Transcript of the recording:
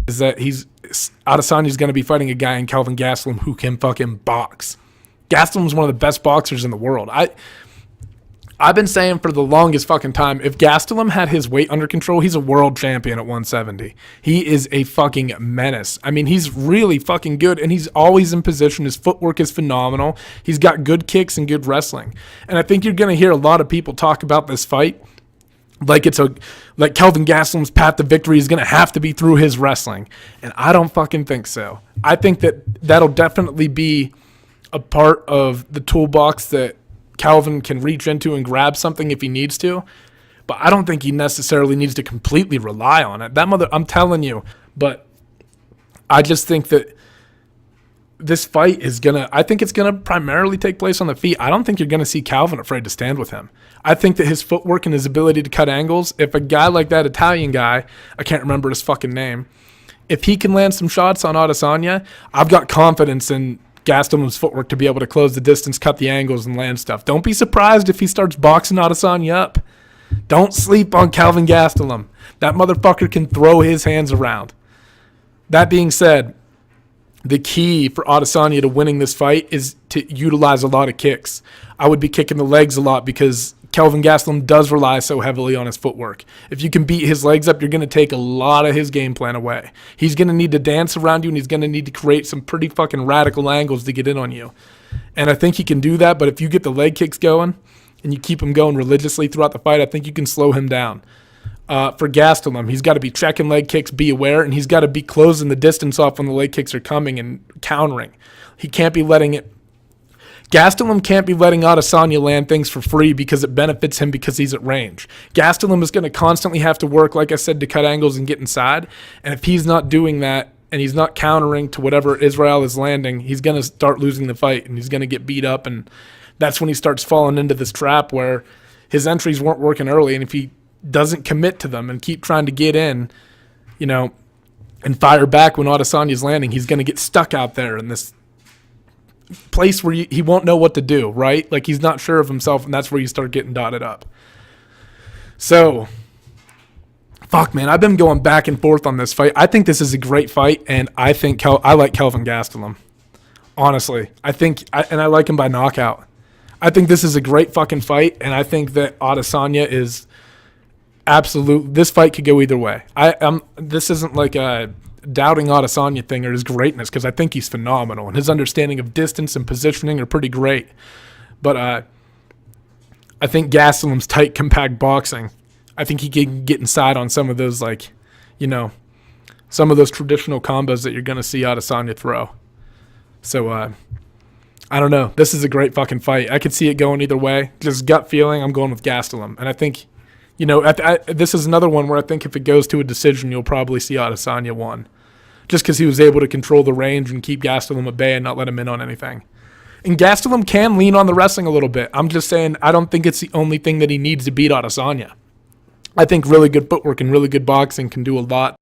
is that Adesanya's going to be fighting a guy in Kelvin Gastelum who can fucking box. Gastelum's one of the best boxers in the world. I've been saying for the longest fucking time, if Gastelum had his weight under control, he's a world champion at 170. He is a fucking menace. I mean, he's really fucking good, and he's always in position. His footwork is phenomenal. He's got good kicks and good wrestling. And I think you're going to hear a lot of people talk about this fight like Kelvin Gastelum's path to victory is going to have to be through his wrestling. And I don't fucking think so. I think that'll definitely be a part of the toolbox that Kelvin can reach into and grab something if he needs to. But I don't think he necessarily needs to completely rely on it. I'm telling you. But I just think that this fight I think it's going to primarily take place on the feet. I don't think you're going to see Kelvin afraid to stand with him. I think that his footwork and his ability to cut angles, if a guy like that Italian guy, I can't remember his fucking name, if he can land some shots on Adesanya, I've got confidence in Gastelum's footwork to be able to close the distance, cut the angles, and land stuff. Don't be surprised if he starts boxing Adesanya up. Don't sleep on Kelvin Gastelum. That motherfucker can throw his hands around. That being said, the key for Adesanya to winning this fight is to utilize a lot of kicks. I would be kicking the legs a lot because Kelvin Gastelum does rely so heavily on his footwork. If you can beat his legs up, you're going to take a lot of his game plan away. He's going to need to dance around you, and he's going to need to create some pretty fucking radical angles to get in on you. And I think he can do that, but if you get the leg kicks going and you keep him going religiously throughout the fight, I think you can slow him down. For Gastelum, he's got to be checking leg kicks, be aware, and he's got to be closing the distance off when the leg kicks are coming and countering. He can't be Gastelum can't be letting Adesanya land things for free because it benefits him because he's at range. Gastelum is going to constantly have to work, like I said, to cut angles and get inside. And if he's not doing that and he's not countering to whatever Israel is landing, he's going to start losing the fight and he's going to get beat up. And that's when he starts falling into this trap where his entries weren't working early. And if he doesn't commit to them and keep trying to get in, and fire back when Adesanya's landing, he's going to get stuck out there in this place where he won't know what to do, right? Like he's not sure of himself, and that's where you start getting dotted up. So, fuck, man, I've been going back and forth on this fight. I think this is a great fight, and I think I like Kelvin Gastelum. Honestly, I like him by knockout. I think this is a great fucking fight, and I think that Adesanya is absolute. This fight could go either way. This isn't like a doubting Adesanya thing or his greatness, because I think he's phenomenal and his understanding of distance and positioning are pretty great. But I think Gastelum's tight, compact boxing, I think he can get inside on some of those, some of those traditional combos that you're going to see Adesanya throw. So I don't know. This is a great fucking fight. I could see it going either way. Just gut feeling, I'm going with Gastelum. And I think, this is another one where I think if it goes to a decision, you'll probably see Adesanya won. Just because he was able to control the range and keep Gastelum at bay and not let him in on anything. And Gastelum can lean on the wrestling a little bit. I'm just saying I don't think it's the only thing that he needs to beat Adesanya. I think really good footwork and really good boxing can do a lot.